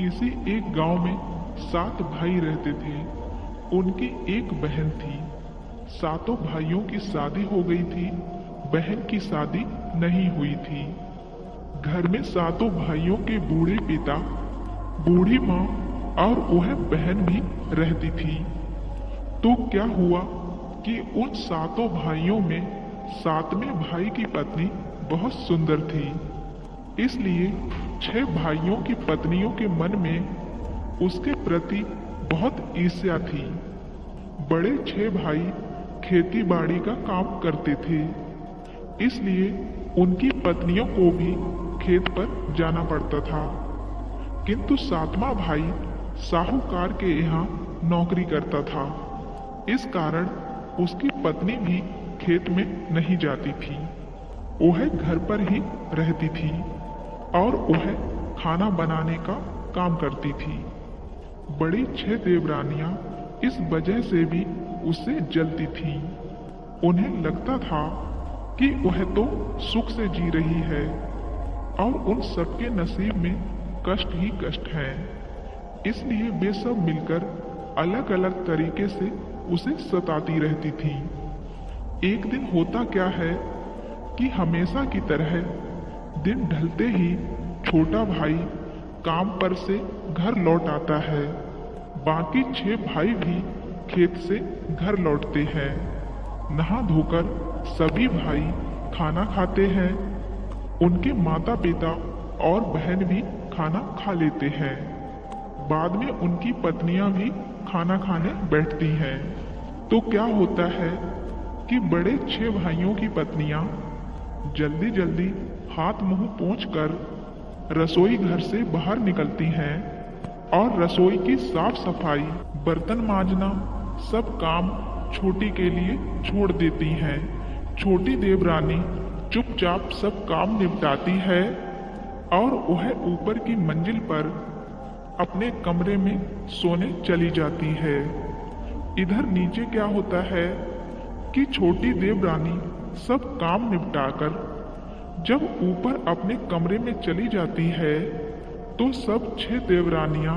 किसी एक गांव में 7 भाई रहते थे। उनकी एक बहन थी। सातों भाइयों की शादी हो गई थी, बहन की शादी नहीं हुई थी। घर में सातों भाइयों के बूढ़े पिता, बूढ़ी माँ और वह बहन भी रहती थी। तो क्या हुआ कि उन सातों भाइयों में 7वें भाई की पत्नी बहुत सुंदर थी। इसलिए 6 भाइयों की पत्नियों के मन में उसके प्रति बहुत ईर्ष्या थी। बड़े 6 भाई खेती बाड़ी का काम करते थे, इसलिए उनकी पत्नियों को भी खेत पर जाना पड़ता था। किंतु 7वां भाई साहूकार के यहाँ नौकरी करता था। इस कारण उसकी पत्नी भी खेत में नहीं जाती थी। वह घर पर ही रहती थी और वह खाना बनाने का काम करती थी। बड़ी 6 देवरानियां इस वजह से भी उससे जलती थीं। उन्हें लगता था कि वह तो सुख से जी रही है और उन सबके नसीब में कष्ट ही कष्ट है। इसलिए वे सब मिलकर अलग अलग तरीके से उसे सताती रहती थी। एक दिन होता क्या है कि हमेशा की तरह दिन ढलते ही छोटा भाई काम पर से घर लौट आता है। बाकी 6 भाई भी खेत से घर लौटते हैं। नहा धोकर सभी भाई खाना खाते हैं। उनके माता पिता और बहन भी खाना खा लेते हैं। बाद में उनकी पत्नियां भी खाना खाने बैठती हैं। तो क्या होता है कि बड़े 6 भाइयों की पत्नियां जल्दी जल्दी हाथ मुंह पोंछकर रसोई घर से बाहर निकलती हैं और रसोई की साफ सफाई, बर्तन मांजना सब काम छोटी के लिए छोड़ देती हैं। छोटी देवरानी चुपचाप सब काम निपटाती है और वह ऊपर की मंजिल पर अपने कमरे में सोने चली जाती है। इधर नीचे क्या होता है कि छोटी देवरानी सब काम निपटाकर जब ऊपर अपने कमरे में चली जाती है तो सब 6 देवरानियां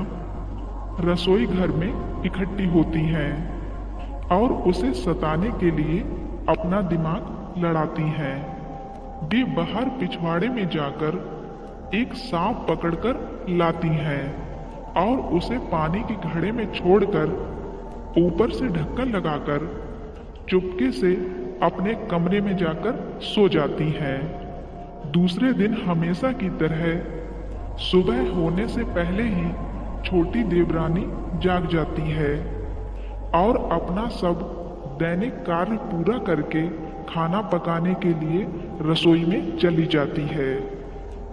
रसोई घर में इकट्ठी होती हैं और उसे सताने के लिए अपना दिमाग लड़ाती हैं। वे बाहर पिछवाड़े में जाकर एक सांप पकड़कर लाती हैं और उसे पानी के घड़े में छोड़कर ऊपर से ढक्कन लगाकर चुपके से अपने कमरे में जाकर सो जाती हैं। दूसरे दिन हमेशा की तरह सुबह होने से पहले ही छोटी देवरानी जाग जाती है और अपना सब दैनिक कार्य पूरा करके खाना पकाने के लिए रसोई में चली जाती है।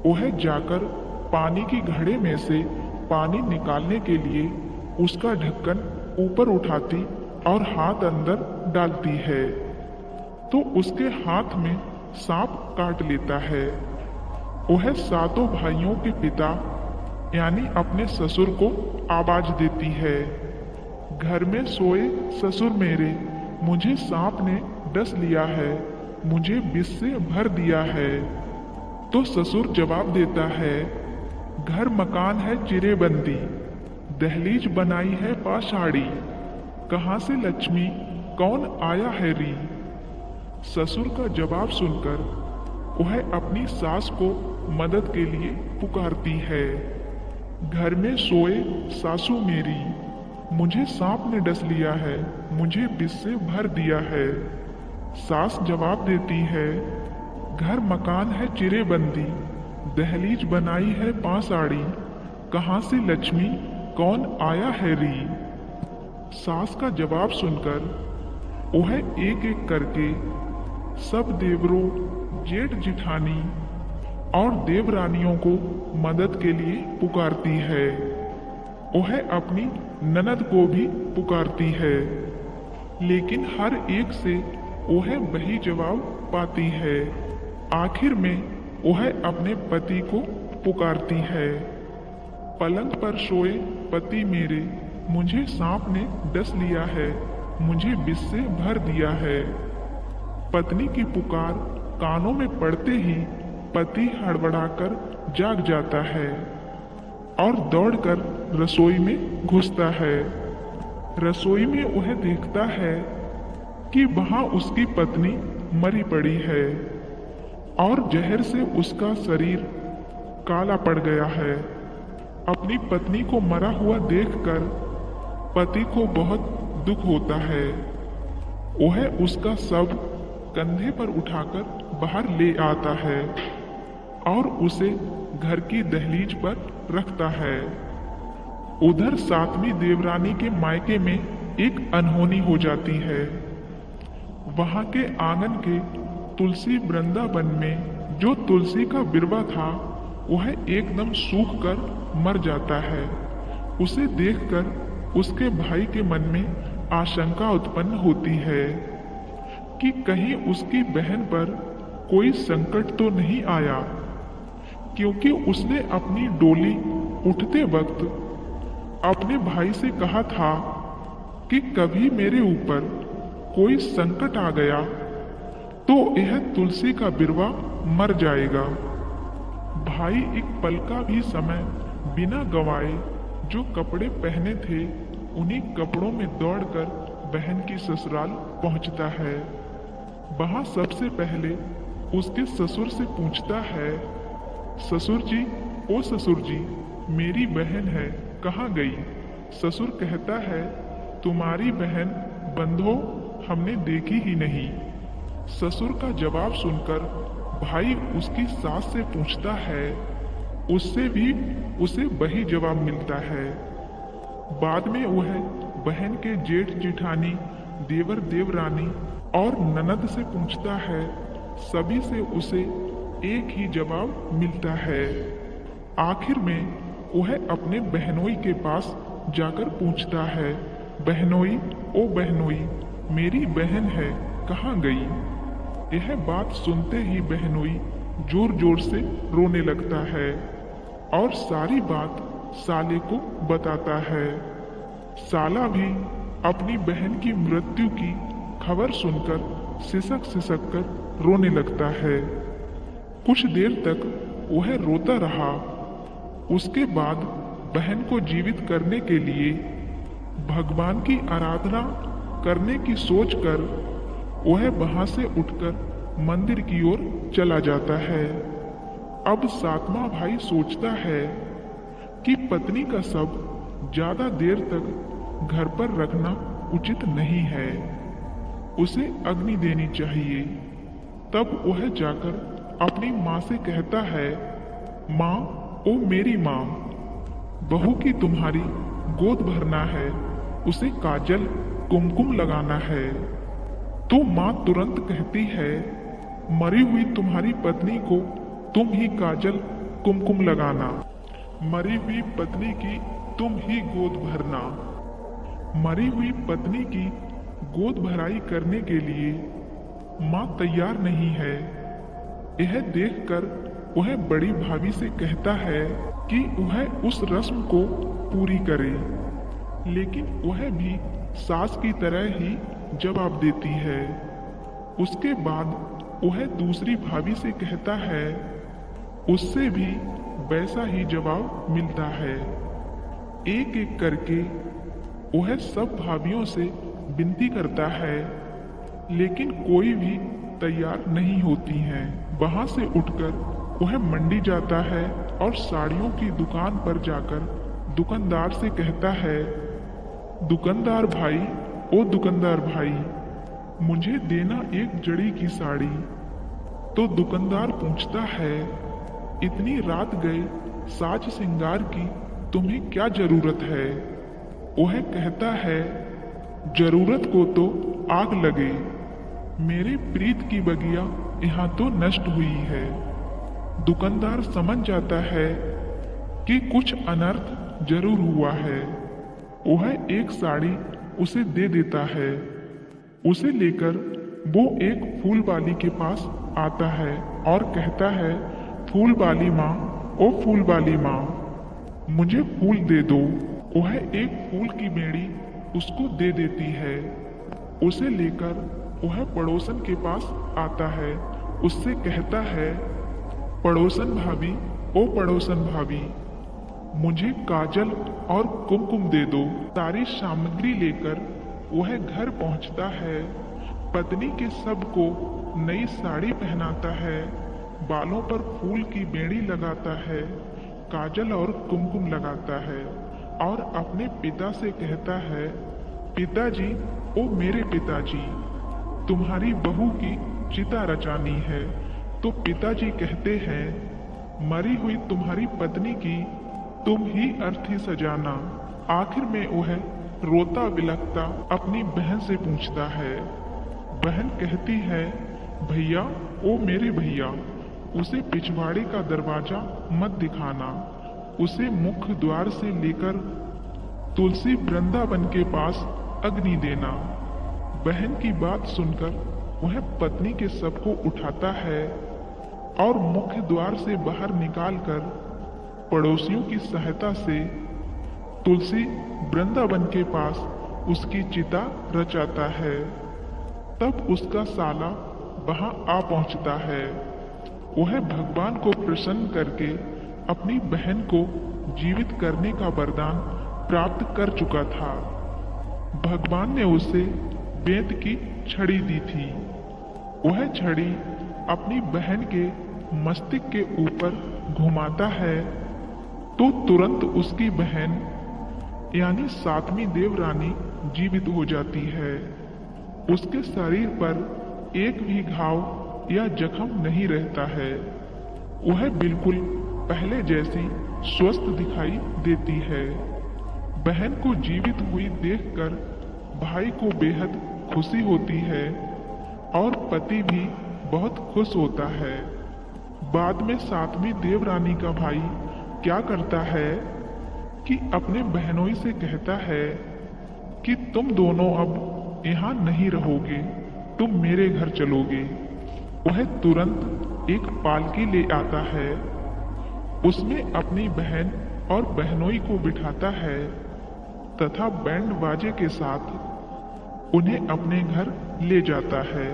वह जाकर पानी की घड़े में से पानी निकालने के लिए उसका ढक्कन ऊपर उठाती और हाथ अंदर डालती है तो उसके हाथ में सांप काट लेता है। वह सातों भाइयों के पिता यानी अपने ससुर को आवाज देती है, घर में सोए ससुर मेरे, मुझे सांप ने डस लिया है, मुझे विष से भर दिया है। तो ससुर जवाब देता है, घर मकान है चिरेबंदी, दहलीज बनाई है पाषाड़ी, कहाँ से लक्ष्मी कौन आया है री। ससुर का जवाब सुनकर वह अपनी सास को मदद के लिए पुकारती है, घर में सोए सासू मेरी, मुझे सांप ने डस लिया है, मुझे विष से भर दिया है। सास जवाब देती है, घर मकान है चिरेबंदी, दहलीज बनाई है पाषाड़ी, कहाँ से लक्ष्मी कौन आया है री। सास का जवाब सुनकर वह एक एक करके सब देवरों, जेठ जिठानी और देवरानियों को मदद के लिए पुकारती है। वह अपनी ननद को भी पुकारती है, लेकिन हर एक से वह वही जवाब पाती है। आखिर में वह अपने पति को पुकारती है, पलंग पर सोए पति मेरे, मुझे सांप ने डस लिया है, मुझे विष से भर दिया है। पत्नी की पुकार कानों में पड़ते ही पति हड़बड़ाकर जाग जाता है और दौड़कर रसोई में घुसता है। रसोई में वह देखता है कि वहां उसकी पत्नी मरी पड़ी है और जहर से उसका शरीर काला पड़ गया है। अपनी पत्नी को मरा हुआ देखकर पति को बहुत दुख होता है। वह उसका शव कंधे पर उठाकर बाहर ले आता है और उसे घर की दहलीज पर रखता है। उधर सातवीं देवरानी के मायके में एक अनहोनी हो जाती है। वहां के आंगन के तुलसी वृंदावन में जो तुलसी का बिरवा था वह एकदम सूख कर मर जाता है। उसे देखकर उसके भाई के मन में आशंका उत्पन्न होती है कि कहीं उसकी बहन पर कोई संकट तो नहीं आया, क्योंकि उसने अपनी डोली उठते वक्त अपने भाई से कहा था कि कभी मेरे ऊपर कोई संकट आ गया तो यह तुलसी का बिरवा मर जाएगा। भाई एक पल का भी समय बिना गंवाए जो कपड़े पहने थे उन्हीं कपड़ों में दौड़कर बहन की ससुराल पहुंचता है। वहां सबसे पहले उसके ससुर से पूछता है, ससुर जी, ओ ससुर जी, मेरी बहन है, कहाँ गई? ससुर कहता है, तुम्हारी बहन बंधो हमने देखी ही नहीं। ससुर का जवाब सुनकर भाई उसकी सास से पूछता है, उससे भी उसे वही जवाब मिलता है। बाद में वह बहन के जेठ जिठानी, देवर देवरानी और ननद से पूछता है। सभी से उसे एक ही जवाब मिलता है। आखिर में वह अपने बहनोई के पास जाकर पूछता है, बहनोई, ओ बहनोई, मेरी बहन है, कहाँ गई? यह बात सुनते ही बहनोई जोर जोर से रोने लगता है और सारी बात साले को बताता है। साला भी अपनी बहन की मृत्यु की खबर सुनकर सिसक सिसक कर रोने लगता है। कुछ देर तक वह रोता रहा। उसके बाद बहन को जीवित करने के लिए भगवान की आराधना करने की सोचकर वह वहां से उठकर मंदिर की ओर चला जाता है। अब सातवां भाई सोचता है कि पत्नी का शव ज्यादा देर तक घर पर रखना उचित नहीं है, उसे अग्नि देनी चाहिए। तब वह जाकर अपनी माँ से कहता है, माँ, ओ मेरी माँ, बहू की तुम्हारी गोद भरना है, उसे काजल कुमकुम लगाना है। तो माँ तुरंत कहती है, मरी हुई तुम्हारी पत्नी को तुम ही काजल कुमकुम लगाना, मरी हुई पत्नी की तुम ही गोद भरना। मरी हुई पत्नी की गोद भराई करने के लिए माँ तैयार नहीं है। यह देखकर वह बड़ी भाभी से कहता है कि वह उस रस्म को पूरी करे, लेकिन वह भी सास की तरह ही जवाब देती है। उसके बाद वह दूसरी भाभी से कहता है, उससे भी वैसा ही जवाब मिलता है। एक एक करके वह सब भाभियों से विनती करता है, लेकिन कोई भी तैयार नहीं होती हैं। वहां से उठकर वह मंडी जाता है और साड़ियों की दुकान पर जाकर दुकानदार से कहता है, दुकानदार भाई, ओ दुकानदार भाई, मुझे देना एक जड़ी की साड़ी। तो दुकानदार पूछता है, इतनी रात गए साज सिंगार की तुम्हें क्या जरूरत है? वह कहता है, जरूरत को तो आग लगे, मेरे प्रीत की बगिया यहाँ तो नष्ट हुई है। दुकानदार समझ जाता है कि कुछ अनर्थ जरूर हुआ है। वह एक साड़ी उसे दे देता है। उसे लेकर वो एक फूल वाली के पास आता है और कहता है, फूल वाली माँ, ओ फूल वाली माँ, मुझे फूल दे दो। वह एक फूल की बेड़ी उसको दे देती है। उसे लेकर वह पड़ोसन के पास आता है। उससे कहता है, पड़ोसन भाभी, ओ पड़ोसन भाभी, मुझे काजल और कुमकुम दे दो। सारी सामग्री लेकर वह घर पहुंचता है। पत्नी के सबको नई साड़ी पहनाता है, बालों पर फूल की बेड़ी लगाता है, काजल और कुमकुम लगाता है और अपने पिता से कहता है, पिताजी, ओ मेरे पिताजी, तुम्हारी बहू की चिता रचानी है। तो पिताजी कहते हैं, मरी हुई तुम्हारी पत्नी की तुम ही अर्थी सजाना। आखिर में वह रोता बिलखता अपनी बहन से पूछता है। बहन कहती है, भैया, ओ मेरे भैया, उसे पिछवाड़े का दरवाजा मत दिखाना, उसे मुख्य द्वार से लेकर तुलसी वृंदावन के पास अग्नि देना। बहन की बात सुनकर वह पत्नी के सबको उठाता है और मुख्य द्वार से बाहर निकालकर पड़ोसियों की सहायता से तुलसी वृंदावन के पास उसकी चिता रचाता है। तब उसका साला वहां आ पहुंचता है। वह भगवान को प्रसन्न करके अपनी बहन को जीवित करने का वरदान प्राप्त कर चुका था। भगवान ने उसे बेंत की छड़ी दी थी। वह छड़ी अपनी बहन के मस्तिष्क के ऊपर घुमाता है तो तुरंत उसकी बहन यानी सातवीं देवरानी जीवित हो जाती है। उसके शरीर पर एक भी घाव या जख्म नहीं रहता है। वह बिल्कुल पहले जैसी स्वस्थ दिखाई देती है। बहन को जीवित हुई देखकर भाई को बेहद खुशी होती है और पति भी बहुत खुश होता है। बाद में सातवीं देवरानी का भाई क्या करता है कि अपने बहनोई से कहता है कि तुम दोनों अब यहाँ नहीं रहोगे, तुम मेरे घर चलोगे। वह तुरंत एक पालकी ले आता है, उसमें अपनी बहन और बहनोई को बिठाता है तथा बैंड बाजे के साथ उन्हें अपने घर ले जाता है।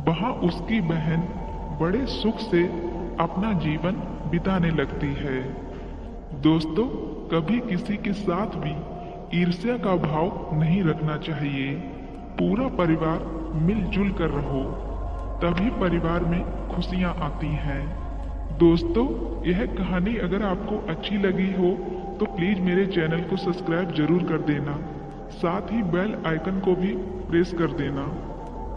वहां उसकी बहन बड़े सुख से अपना जीवन बिताने लगती है। दोस्तों, कभी किसी के साथ भी ईर्ष्या का भाव नहीं रखना चाहिए। पूरा परिवार मिलजुल कर रहो, तभी परिवार में खुशियां आती हैं। दोस्तों, यह कहानी अगर आपको अच्छी लगी हो तो प्लीज मेरे चैनल को सब्सक्राइब जरूर कर देना, साथ ही बेल आइकन को भी प्रेस कर देना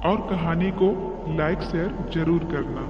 और कहानी को लाइक शेयर जरूर करना।